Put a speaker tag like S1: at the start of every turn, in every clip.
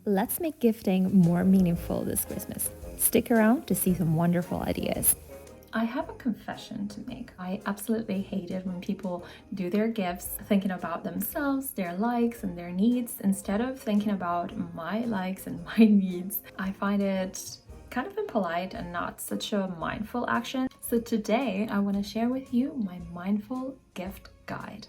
S1: Let's make gifting more meaningful this Christmas. Stick around to see some wonderful ideas. I have a confession to make. I absolutely hate it when people do their gifts thinking about themselves, their likes and their needs, instead of thinking about my likes and my needs. I find it kind of impolite and not such a mindful action. So today I want to share with you my mindful gift guide.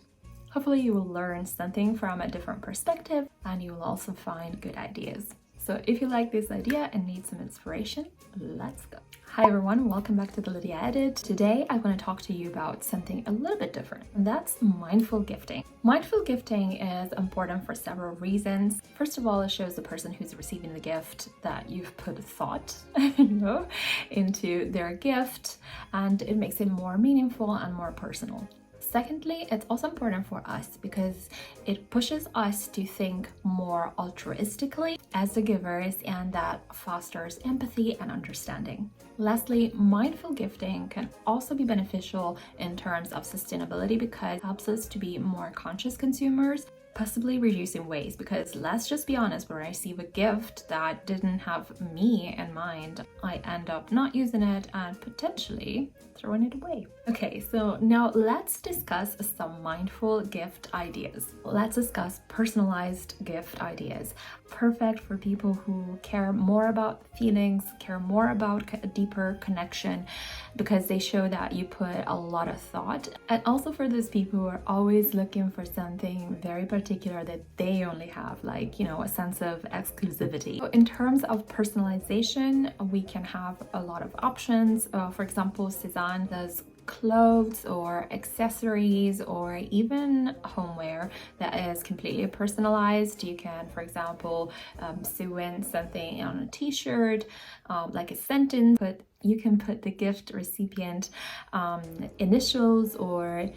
S1: Hopefully you will learn something from a different perspective and you will also find good ideas. So if you like this idea and need some inspiration, let's go. Hi everyone, welcome back to the thelidiaedit. Today I want to talk to you about something a little bit different, and that's mindful gifting. Mindful gifting is important for several reasons. First of all, it shows the person who's receiving the gift that you've put thought, into their gift, and it makes it more meaningful and more personal. Secondly, it's also important for us because it pushes us to think more altruistically as the givers, and that fosters empathy and understanding. Lastly, mindful gifting can also be beneficial in terms of sustainability because it helps us to be more conscious consumers, possibly reducing waste, because let's just be honest, when I receive a gift that didn't have me in mind, I end up not using it and potentially throwing it away. Okay, so now let's discuss some mindful gift ideas. Let's discuss personalized gift ideas. Perfect for people who care more about feelings, care more about a deeper connection, because they show that you put a lot of thought. And also for those people who are always looking for something very particular that they only have, like, a sense of exclusivity. So in terms of personalization, we can have a lot of options. For example, Cezanne does clothes or accessories or even homeware that is completely personalized. You can, for example, sew in something on a t-shirt, like a sentence, but you can put the gift recipient initials or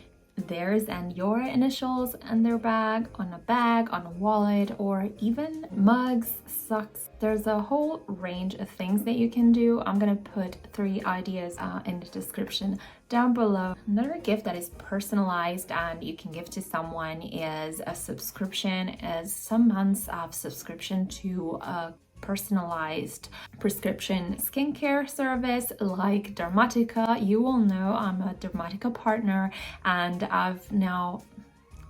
S1: theirs and your initials in their bag, on a wallet, or even mugs, socks. There's a whole range of things that you can do. I'm gonna put 3 ideas in the description down below. Another gift that is personalized and you can give to someone is a subscription, is some months of subscription to a personalized prescription skincare service like Dermatica. You will know I'm a Dermatica partner, and I've now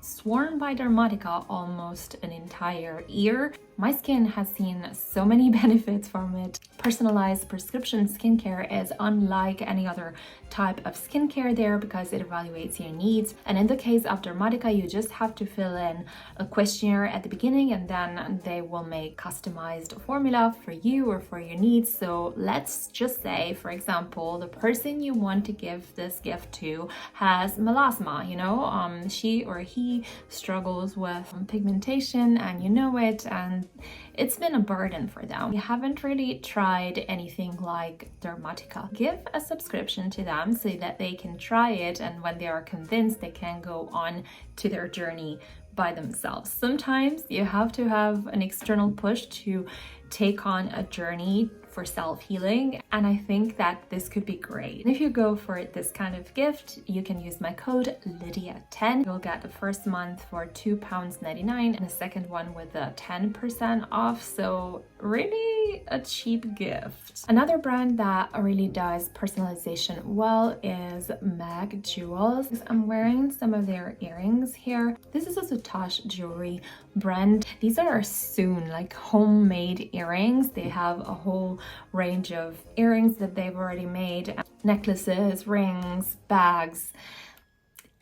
S1: sworn by Dermatica almost an entire year. My skin has seen so many benefits from it. Personalized prescription skincare is unlike any other type of skincare there because it evaluates your needs. And in the case of Dermatica, you just have to fill in a questionnaire at the beginning, and then they will make customized formula for you or for your needs. So let's just say, for example, the person you want to give this gift to has melasma, she or he struggles with pigmentation and you know it, and it's been a burden for them. You haven't really tried anything like Dermatica. Give a subscription to them so that they can try it, and when they are convinced, they can go on to their journey by themselves. Sometimes you have to have an external push to take on a journey for self-healing, and I think that this could be great. If you go for this kind of gift, you can use my code Lydia10. You'll get the first month for £2.99 and a second one with a 10% off, so really a cheap gift. Another brand that really does personalization well is Mag Jewels. I'm wearing some of their earrings here. This is a Sotache jewelry brand. These are soon like homemade earrings. They have a whole range of earrings that they've already made, necklaces, rings, bags,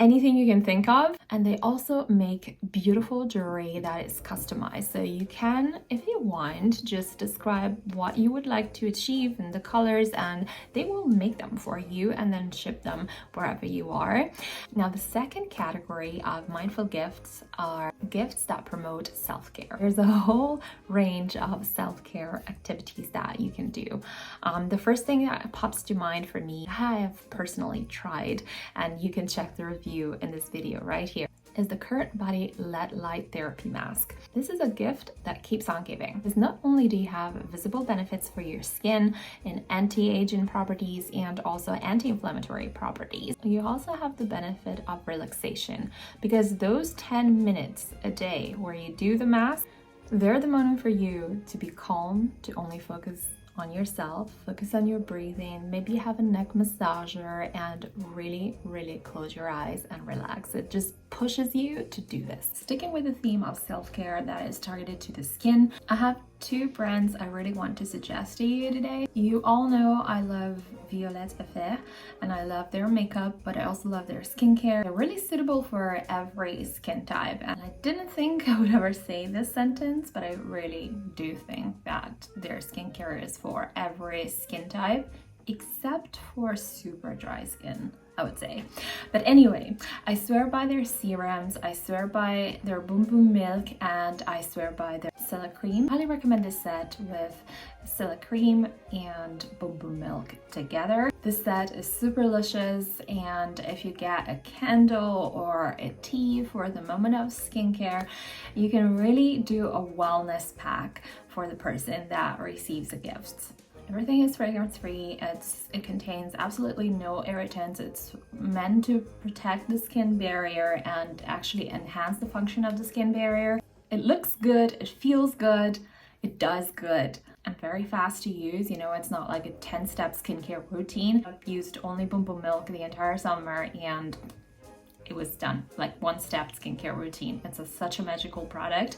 S1: anything you can think of. And they also make beautiful jewelry that is customized. So you can, if you want, just describe what you would like to achieve in the colors and they will make them for you and then ship them wherever you are. Now, the second category of mindful gifts are gifts that promote self-care. There's a whole range of self-care activities that you can do. The first thing that pops to mind for me, I have personally tried, and you can check the review in this video right here, is the Current Body LED Light Therapy Mask. This is a gift that keeps on giving, because not only do you have visible benefits for your skin in anti-aging properties and also anti-inflammatory properties, you also have the benefit of relaxation, because those 10 minutes a day where you do the mask They're the moment for you to be calm, to only focus on yourself, focus on your breathing, maybe have a neck massager, and really close your eyes and relax. It just pushes you to do this. Sticking with the theme of self-care that is targeted to the skin, I have two brands I really want to suggest to you today. You all know I love Violet Affair and I love their makeup, but I also love their skincare. They're really suitable for every skin type, and I didn't think I would ever say this sentence, but I really do think that their skincare is for every skin type except for super dry skin, I would say. But anyway, I swear by their serums, I swear by their Boom Boom Milk, and I swear by their Silla Cream. I highly recommend this set with Silla Cream and Boom Boom Milk together. This set is super delicious, and if you get a candle or a tea for the moment of skincare, you can really do a wellness pack for the person that receives a gift. Everything is fragrance free. It contains absolutely no irritants. It's meant to protect the skin barrier and actually enhance the function of the skin barrier. It looks good, it feels good, it does good, and very fast to use. You know, it's not like a 10-step skincare routine. I've used only Boom Boom Milk the entire summer and it was done, like one-step skincare routine. It's such a magical product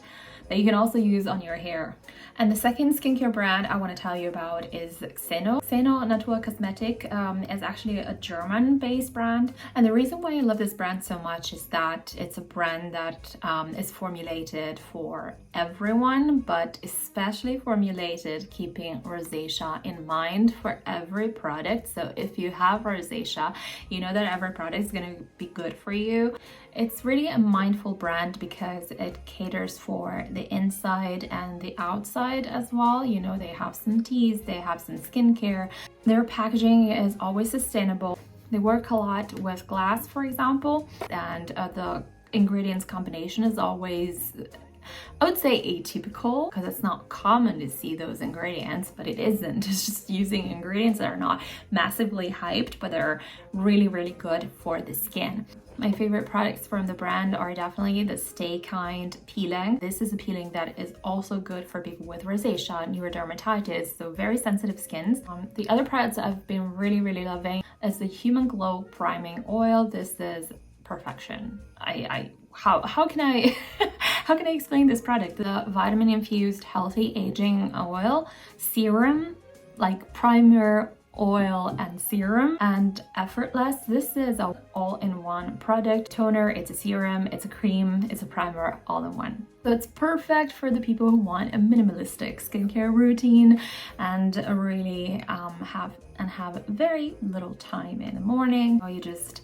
S1: that you can also use on your hair. And the second skincare brand I want to tell you about is Xeno. Xeno Naturkosmetik is actually a German-based brand. And the reason why I love this brand so much is that it's a brand that is formulated for everyone, but especially formulated keeping rosacea in mind for every product. So if you have rosacea, you know that every product is going to be good for you. It's really a mindful brand because it caters for the inside and the outside as well. You know, they have some teas, they have some skincare. Their packaging is always sustainable. They work a lot with glass, for example, and the ingredients combination is always, I would say, atypical, because it's not common to see those ingredients, but it isn't. It's just using ingredients that are not massively hyped, but they're really good for the skin. My favorite products from the brand are definitely the Stay Kind peeling. This is a peeling that is also good for people with rosacea, neurodermatitis, so very sensitive skins. The other products I've been really loving is the Human Glow Priming Oil. This is perfection. How can I how can I explain this product? The vitamin infused healthy aging oil, serum, like primer, oil and serum, and effortless. This is an all-in-one product. Toner, it's a serum, it's a cream, it's a primer, all in one. So it's perfect for the people who want a minimalistic skincare routine and really have very little time in the morning. You just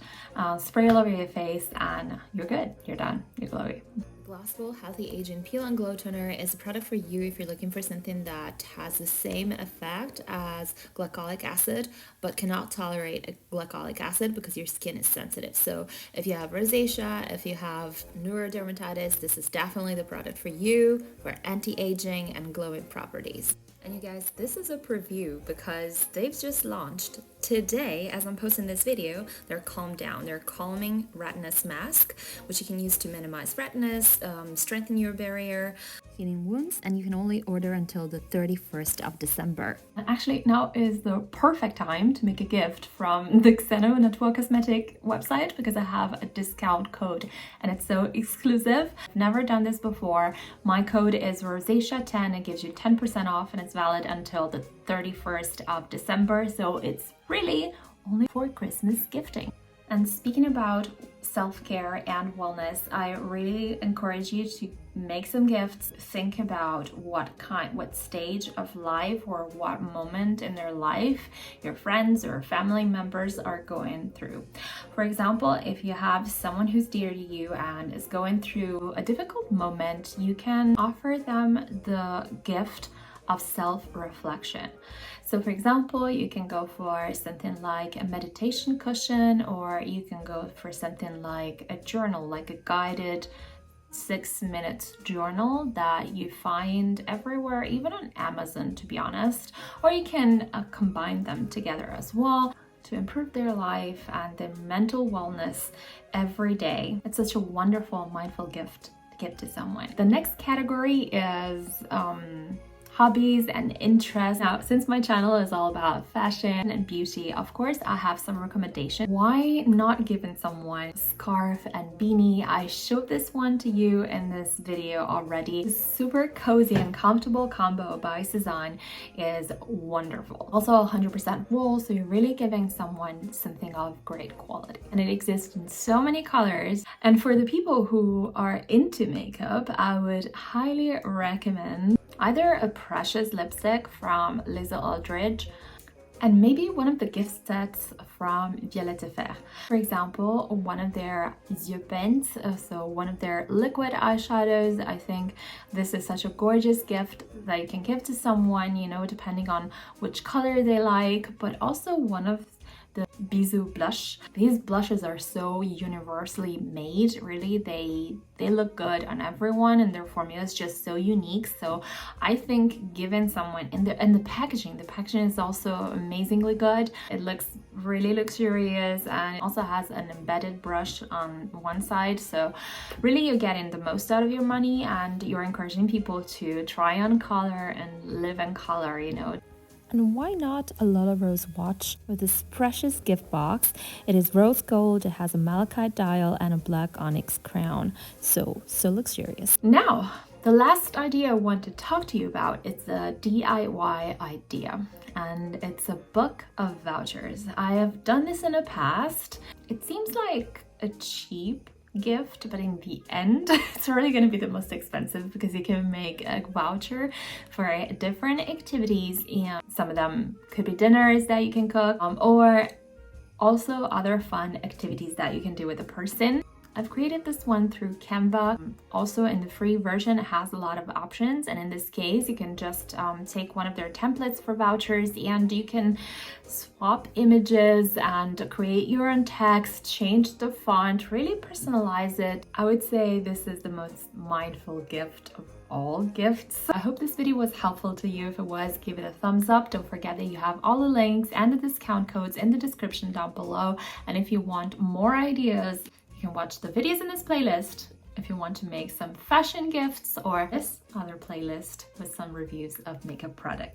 S1: spray all over your face and you're good, you're done, you're glowy.
S2: Glossable Healthy Aging Peel and Glow Toner is a product for you if you're looking for something that has the same effect as glycolic acid but cannot tolerate a glycolic acid because your skin is sensitive. So if you have rosacea, if you have neurodermatitis, this is definitely the product for you for anti-aging and glowing properties. And you guys, this is a preview because they've just launched today, as I'm posting this video, their Calm Down, their Calming Redness Mask, which you can use to minimize redness, strengthen your barrier, healing wounds, and you can only order until the 31st of December.
S1: And actually, now is the perfect time to make a gift from the Xeno Naturkosmetik website because I have a discount code and it's so exclusive. I've never done this before. My code is rosacea10. It gives you 10% off and it's valid until the 31st of December. So it's really only for Christmas gifting. And speaking about self-care and wellness, I really encourage you to make some gifts. Think about what stage of life or what moment in their life your friends or family members are going through. For example, if you have someone who's dear to you and is going through a difficult moment, you can offer them the gift of self-reflection. So for example, you can go for something like a meditation cushion, or you can go for something like a journal, like a guided 6-minute journal that you find everywhere, even on Amazon, to be honest. Or you can combine them together as well to improve their life and their mental wellness every day. It's such a wonderful, mindful gift to give to someone. The next category is hobbies and interests. Now, since my channel is all about fashion and beauty, of course, I have some recommendations. Why not giving someone scarf and beanie? I showed this one to you in this video already. This super cozy and comfortable combo by Cezanne is wonderful. Also 100% wool, so you're really giving someone something of great quality. And it exists in so many colors. And for the people who are into makeup, I would highly recommend either a precious lipstick from Lisa Aldridge and maybe one of the gift sets from Violette Fer. For example, one of their Yeux pens, so one of their liquid eyeshadows. I think this is such a gorgeous gift that you can give to someone, you know, depending on which color they like, but also one of the Bisou blush. These blushes are so universally made, really. They look good on everyone and their formula is just so unique. So I think giving someone the packaging is also amazingly good. It looks really luxurious and it also has an embedded brush on one side. So really you're getting the most out of your money and you're encouraging people to try on color and live in color, you know.
S3: And why not a Lola Rose watch with this precious gift box? It is rose gold, it has a malachite dial and a black onyx crown. So luxurious.
S1: Now, the last idea I want to talk to you about is a DIY idea. And it's a book of vouchers. I have done this in the past. It seems like a cheap gift, but in the end it's really going to be the most expensive because you can make a voucher for different activities, and some of them could be dinners that you can cook or also other fun activities that you can do with a person. I've created this one through Canva. Also in the free version, it has a lot of options. And in this case, you can just take one of their templates for vouchers and you can swap images and create your own text, change the font, really personalize it. I would say this is the most mindful gift of all gifts. I hope this video was helpful to you. If it was, give it a thumbs up. Don't forget that you have all the links and the discount codes in the description down below. And if you want more ideas, you can watch the videos in this playlist if you want to make some fashion gifts or this other playlist with some reviews of makeup products.